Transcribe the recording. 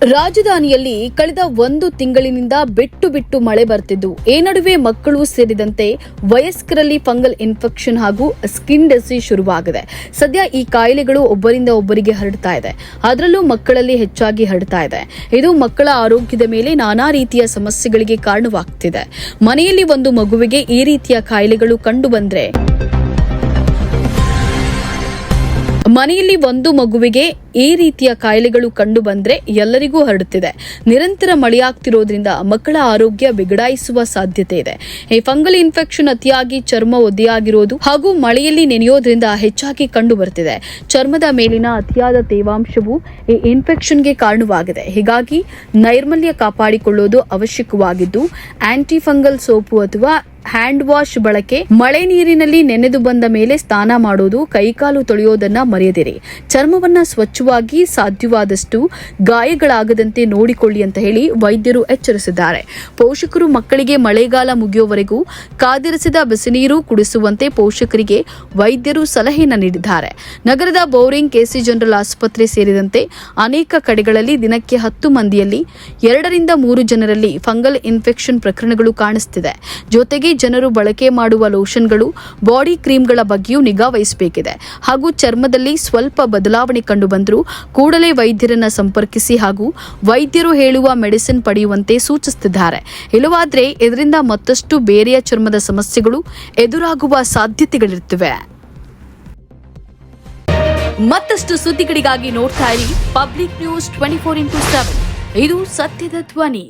ರಾಜಧಾನಿಯಲ್ಲಿ ಕಳೆದ 1 ತಿಂಗಳಿನಿಂದ ಬಿಟ್ಟು ಮಳೆ ಬರ್ತಿದ್ದು, ಈ ನಡುವೆ ಮಕ್ಕಳು ಸೇರಿದಂತೆ ವಯಸ್ಕರಲ್ಲಿ ಫಂಗಲ್ ಇನ್ಫೆಕ್ಷನ್ ಹಾಗೂ ಸ್ಕಿನ್ ಡಿಸೀಸ್ ಶುರುವಾಗಿದೆ. ಸದ್ಯ ಈ ಕಾಯಿಲೆಗಳು ಒಬ್ಬರಿಂದ ಒಬ್ಬರಿಗೆ ಹರಡ್ತಾ ಇದೆ. ಅದರಲ್ಲೂ ಮಕ್ಕಳಲ್ಲಿ ಹೆಚ್ಚಾಗಿ ಹರಡ್ತಾ ಇದೆ. ಇದು ಮಕ್ಕಳ ಆರೋಗ್ಯದ ಮೇಲೆ ನಾನಾ ರೀತಿಯ ಸಮಸ್ಯೆಗಳಿಗೆ ಕಾರಣವಾಗ್ತಿದೆ. ಮನೆಯಲ್ಲಿ ಒಂದು ಮಗುವಿಗೆ ಈ ರೀತಿಯ ಕಾಯಿಲೆಗಳು ಕಂಡು ಬಂದ್ರೆ ಎಲ್ಲರಿಗೂ ಹರಡುತ್ತಿದೆ. ನಿರಂತರ ಮಳೆಯಾಗ್ತಿರೋದ್ರಿಂದ ಮಕ್ಕಳ ಆರೋಗ್ಯ ಬಿಗಡಾಯಿಸುವ ಸಾಧ್ಯತೆ ಇದೆ. ಈ ಫಂಗಲ್ ಇನ್ಫೆಕ್ಷನ್ ಅತಿಯಾಗಿ ಚರ್ಮ ಒದ್ದೆಯಾಗಿರೋದು ಹಾಗೂ ಮಳೆಯಲ್ಲಿ ನೆನೆಯೋದ್ರಿಂದ ಹೆಚ್ಚಾಗಿ ಕಂಡು ಬರ್ತಿದೆ. ಚರ್ಮದ ಮೇಲಿನ ಅತಿಯಾದ ತೇವಾಂಶವು ಈ ಇನ್ಫೆಕ್ಷನ್ಗೆ ಕಾರಣವಾಗಿದೆ. ಹೀಗಾಗಿ ನೈರ್ಮಲ್ಯ ಕಾಪಾಡಿಕೊಳ್ಳೋದು ಅವಶ್ಯಕವಾಗಿದ್ದು, ಆಂಟಿ ಫಂಗಲ್ ಸೋಪು ಅಥವಾ ಹ್ಯಾಂಡ್ ವಾಶ್ ಬಳಕೆ, ಮಳೆ ನೀರಿನಲ್ಲಿ ನೆನೆದು ಬಂದ ಮೇಲೆ ಸ್ನಾನ ಮಾಡೋದು, ಕೈಕಾಲು ತೊಳೆಯೋದನ್ನ ಮರೆಯದಿರಿ. ಚರ್ಮವನ್ನ ಸ್ವಚ್ಛವಾಗಿ ಸಾಧ್ಯವಾದಷ್ಟು ಗಾಯಗಳಾಗದಂತೆ ನೋಡಿಕೊಳ್ಳಿ ಅಂತ ಹೇಳಿ ವೈದ್ಯರು ಎಚ್ಚರಿಸಿದ್ದಾರೆ. ಪೋಷಕರು ಮಕ್ಕಳಿಗೆ ಮಳೆಗಾಲ ಮುಗಿಯುವವರೆಗೂ ಕಾದಿರಿಸಿದ ಬಿಸಿನೀರು ಕುಡಿಸುವಂತೆ ಪೋಷಕರಿಗೆ ವೈದ್ಯರು ಸಲಹೆಯನ್ನು ನೀಡಿದ್ದಾರೆ. ನಗರದ ಬೌರಿಂಗ್ ಕೆಸಿ ಜನರಲ್ ಆಸ್ಪತ್ರೆ ಸೇರಿದಂತೆ ಅನೇಕ ಕಡೆಗಳಲ್ಲಿ ದಿನಕ್ಕೆ 10 ಮಂದಿಯಲ್ಲಿ 2 ರಿಂದ 3 ಜನರಲ್ಲಿ ಫಂಗಲ್ ಇನ್ಫೆಕ್ಷನ್ ಪ್ರಕರಣಗಳು ಕಾಣಿಸುತ್ತಿದೆ. ಜೊತೆಗೆ ಜನರು ಬಳಕೆ ಮಾಡುವ ಲೋಷನ್ಗಳು, ಬಾಡಿ ಕ್ರೀಮ್ಗಳ ಬಗ್ಗೆಯೂ ನಿಗಾ ವಹಿಸಬೇಕಿದೆ. ಹಾಗೂ ಚರ್ಮದಲ್ಲಿ ಸ್ವಲ್ಪ ಬದಲಾವಣೆ ಕಂಡು ಬಂದರೂ ಕೂಡಲೇ ವೈದ್ಯರನ್ನ ಸಂಪರ್ಕಿಸಿ ಹಾಗೂ ವೈದ್ಯರು ಹೇಳುವ ಮೆಡಿಸಿನ್ ಪಡೆಯುವಂತೆ ಸೂಚಿಸುತ್ತಿದ್ದಾರೆ. ಇಲ್ಲವಾದರೆ ಇದರಿಂದ ಮತ್ತಷ್ಟು ಬೇರೆಯ ಚರ್ಮದ ಸಮಸ್ಯೆಗಳು ಎದುರಾಗುವ ಸಾಧ್ಯತೆಗಳಿರುತ್ತವೆ. ಮತ್ತಷ್ಟು ಸುದ್ದಿಗಳಿಗಾಗಿ ನೋಡ್ತಾ ಇರಿ ಪಬ್ಲಿಕ್ ನ್ಯೂಸ್ 24x7. ಇದು ಸತ್ಯದ ಧ್ವನಿ.